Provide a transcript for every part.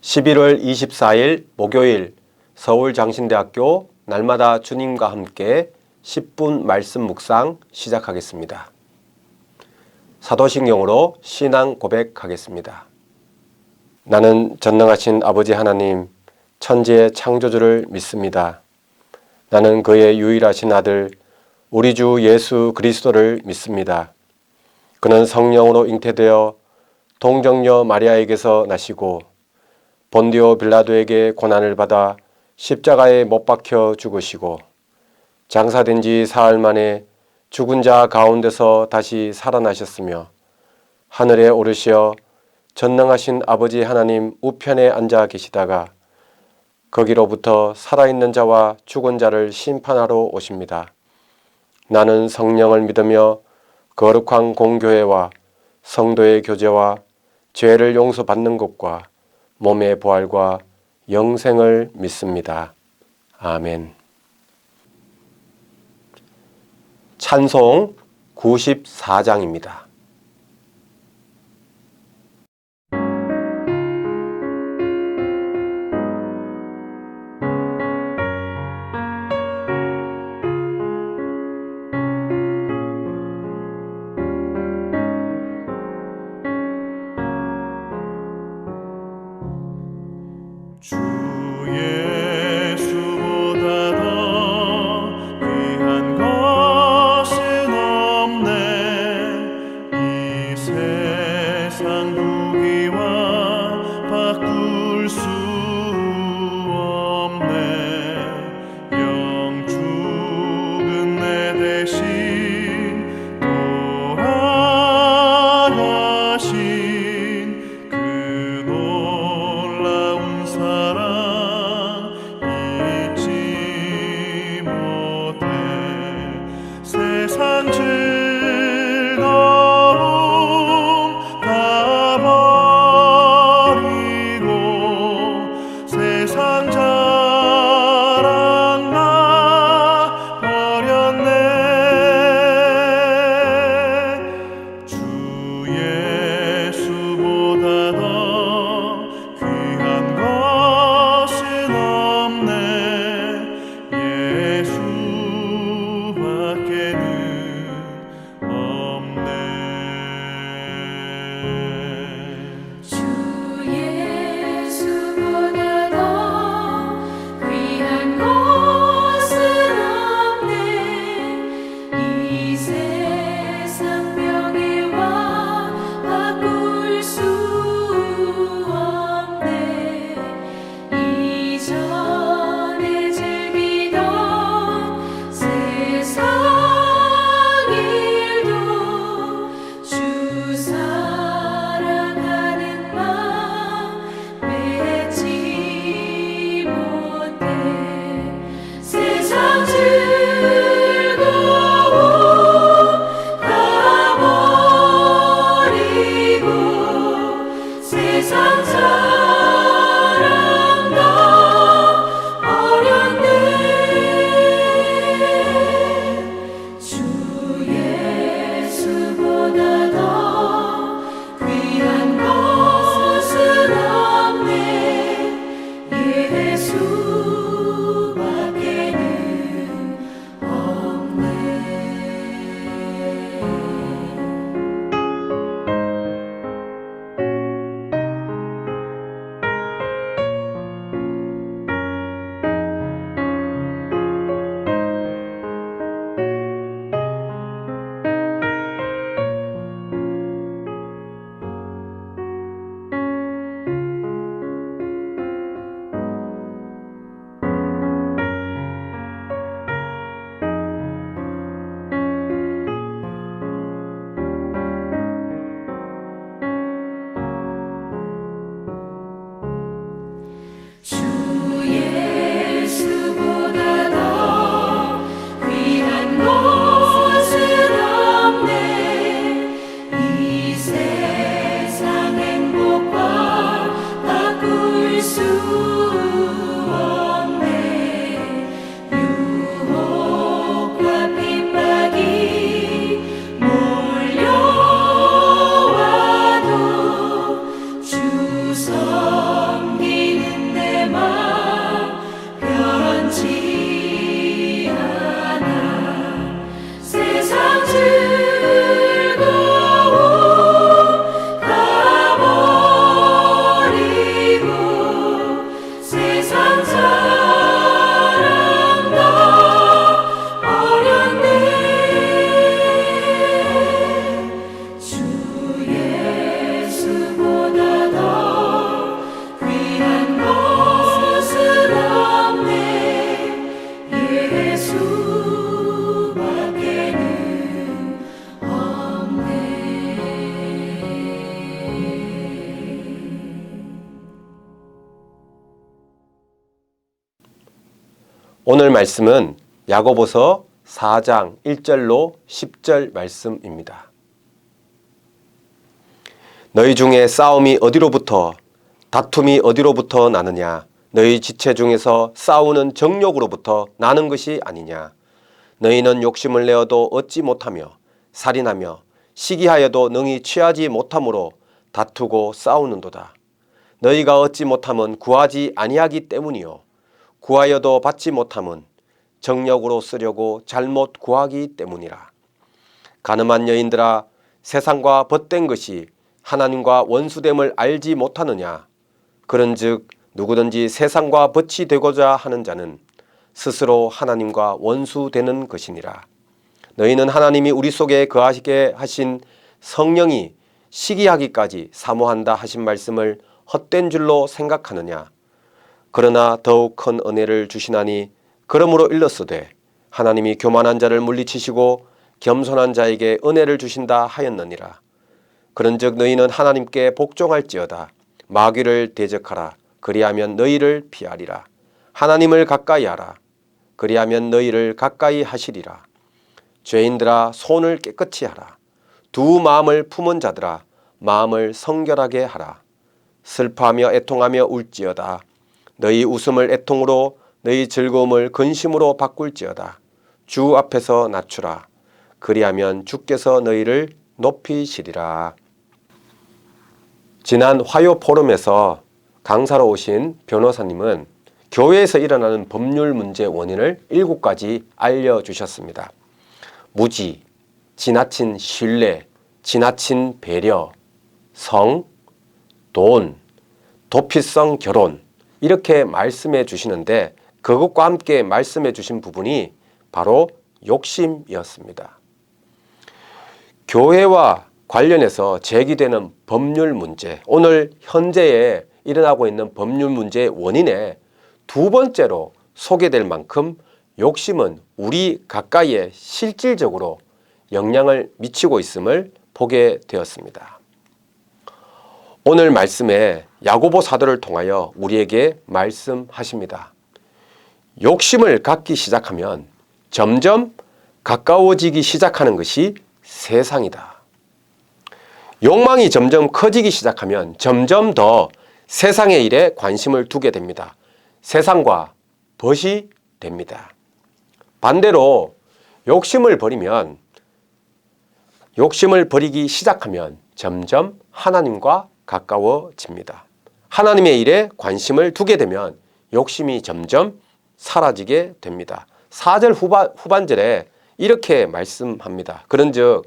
11월 24일 목요일 서울장신대학교 날마다 주님과 함께 10분 말씀 묵상 시작하겠습니다. 사도신경으로 신앙 고백하겠습니다. 나는 전능하신 아버지 하나님, 천지의 창조주를 믿습니다. 나는 그의 유일하신 아들, 우리 주 예수 그리스도를 믿습니다. 그는 성령으로 잉태되어 동정녀 마리아에게서 나시고 본디오 빌라도에게 고난을 받아 십자가에 못 박혀 죽으시고 장사된 지 사흘 만에 죽은 자 가운데서 다시 살아나셨으며 하늘에 오르시어 전능하신 아버지 하나님 우편에 앉아 계시다가 거기로부터 살아있는 자와 죽은 자를 심판하러 오십니다. 나는 성령을 믿으며 거룩한 공교회와 성도의 교제와 죄를 용서받는 것과 몸의 부활과 영생을 믿습니다. 아멘. 찬송 94장입니다. 주 예수보다 더 귀한 것은 없네. 이 세상 부귀와 바꿀 수 없네. 영 죽은 내 대신 돌아가신 그 놀라운 사랑 잊지 못해. 세상 즐거움 다 오늘 말씀은 야고보서 4장 1절로 10절 말씀입니다. 너희 중에 싸움이 어디로부터 다툼이 어디로부터 나느냐? 너희 지체 중에서 싸우는 정욕으로부터 나는 것이 아니냐? 너희는 욕심을 내어도 얻지 못하며 살인하며 시기하여도 능히 취하지 못함으로 다투고 싸우는도다. 너희가 얻지 못함은 구하지 아니하기 때문이요 구하여도 받지 못함은 정욕으로 쓰려고 잘못 구하기 때문이라. 가늠한 여인들아, 세상과 벗된 것이 하나님과 원수됨을 알지 못하느냐? 그런즉 누구든지 세상과 벗이 되고자 하는 자는 스스로 하나님과 원수되는 것이니라. 너희는 하나님이 우리 속에 거하시게 하신 성령이 시기하기까지 사모한다 하신 말씀을 헛된 줄로 생각하느냐? 그러나 더욱 큰 은혜를 주시나니 그러므로 일렀으되 하나님이 교만한 자를 물리치시고 겸손한 자에게 은혜를 주신다 하였느니라. 그런즉 너희는 하나님께 복종할지어다. 마귀를 대적하라. 그리하면 너희를 피하리라. 하나님을 가까이 하라. 그리하면 너희를 가까이 하시리라. 죄인들아, 손을 깨끗이 하라. 두 마음을 품은 자들아, 마음을 성결하게 하라. 슬퍼하며 애통하며 울지어다. 너희 웃음을 애통으로 너희 즐거움을 근심으로 바꿀지어다. 주 앞에서 낮추라. 그리하면 주께서 너희를 높이시리라. 지난 화요 포럼에서 강사로 오신 변호사님은 교회에서 일어나는 법률 문제 원인을 7가지 알려주셨습니다. 무지, 지나친 신뢰, 지나친 배려, 성, 돈, 도피성 결혼 이렇게 말씀해 주시는데 그것과 함께 말씀해 주신 부분이 바로 욕심이었습니다. 교회와 관련해서 제기되는 법률 문제, 오늘 현재에 일어나고 있는 법률 문제의 원인에 두 번째로 소개될 만큼 욕심은 우리 가까이에 실질적으로 영향을 미치고 있음을 보게 되었습니다. 오늘 말씀에 야고보 사도를 통하여 우리에게 말씀하십니다. 욕심을 갖기 시작하면 점점 가까워지기 시작하는 것이 세상이다. 욕망이 점점 커지기 시작하면 점점 더 세상의 일에 관심을 두게 됩니다. 세상과 벗이 됩니다. 반대로 욕심을 버리기 시작하면 점점 하나님과 가까워집니다. 하나님의 일에 관심을 두게 되면 욕심이 점점 사라지게 됩니다. 4절 후반절에 이렇게 말씀합니다. 그런즉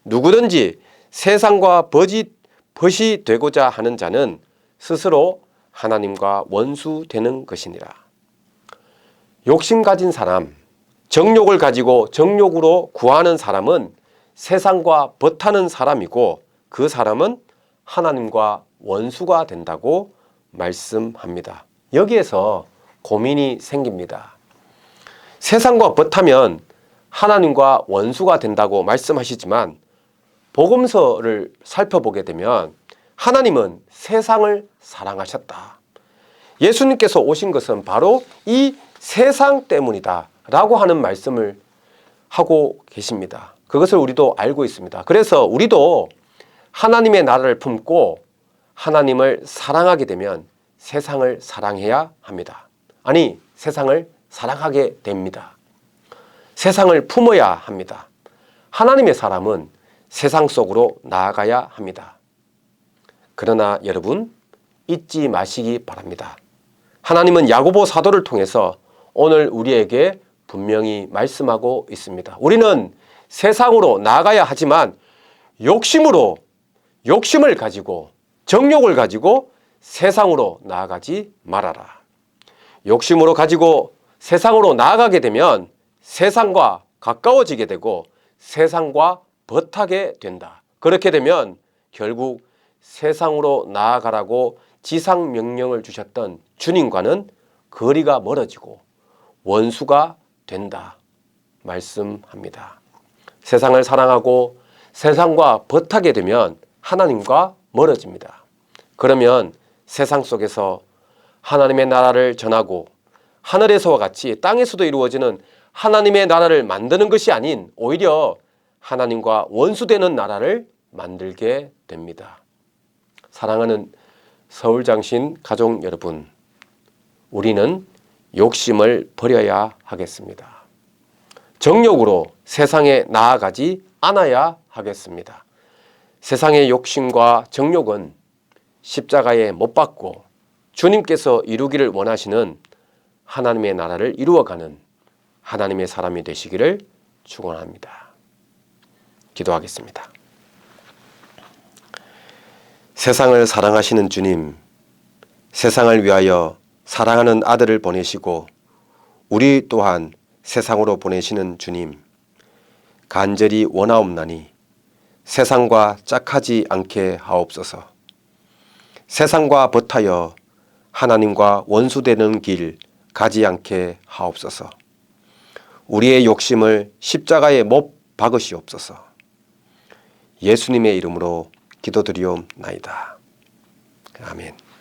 누구든지 세상과 벗이 되고자 하는 자는 스스로 하나님과 원수되는 것이니라. 욕심 가진 사람, 정욕을 가지고 정욕으로 구하는 사람은 세상과 벗하는 사람이고 그 사람은 하나님과 원수가 된다고 말씀합니다. 여기에서 고민이 생깁니다. 세상과 벗하면 하나님과 원수가 된다고 말씀하시지만 복음서를 살펴보게 되면 하나님은 세상을 사랑하셨다. 예수님께서 오신 것은 바로 이 세상 때문이다 라고 하는 말씀을 하고 계십니다. 그것을 우리도 알고 있습니다. 그래서 우리도 하나님의 나라를 품고 하나님을 사랑하게 되면 세상을 사랑해야 합니다. 아니, 세상을 사랑하게 됩니다. 세상을 품어야 합니다. 하나님의 사람은 세상 속으로 나아가야 합니다. 그러나 여러분, 잊지 마시기 바랍니다. 하나님은 야고보 사도를 통해서 오늘 우리에게 분명히 말씀하고 있습니다. 우리는 세상으로 나아가야 하지만 욕심을 가지고 정욕을 가지고 세상으로 나아가지 말아라. 욕심으로 가지고 세상으로 나아가게 되면 세상과 가까워지게 되고 세상과 벗하게 된다. 그렇게 되면 결국 세상으로 나아가라고 지상 명령을 주셨던 주님과는 거리가 멀어지고 원수가 된다 말씀합니다. 세상을 사랑하고 세상과 벗하게 되면 하나님과 멀어집니다. 그러면 세상 속에서 하나님의 나라를 전하고 하늘에서와 같이 땅에서도 이루어지는 하나님의 나라를 만드는 것이 아닌 오히려 하나님과 원수되는 나라를 만들게 됩니다. 사랑하는 서울장신 가족 여러분, 우리는 욕심을 버려야 하겠습니다. 정욕으로 세상에 나아가지 않아야 하겠습니다. 세상의 욕심과 정욕은 십자가에 못 박고 주님께서 이루기를 원하시는 하나님의 나라를 이루어가는 하나님의 사람이 되시기를 축원합니다. 기도하겠습니다. 세상을 사랑하시는 주님, 세상을 위하여 사랑하는 아들을 보내시고 우리 또한 세상으로 보내시는 주님, 간절히 원하옵나니 세상과 짝하지 않게 하옵소서. 세상과 벗하여 하나님과 원수되는 길 가지 않게 하옵소서. 우리의 욕심을 십자가에 못 박으시옵소서. 예수님의 이름으로 기도드리옵나이다. 아멘.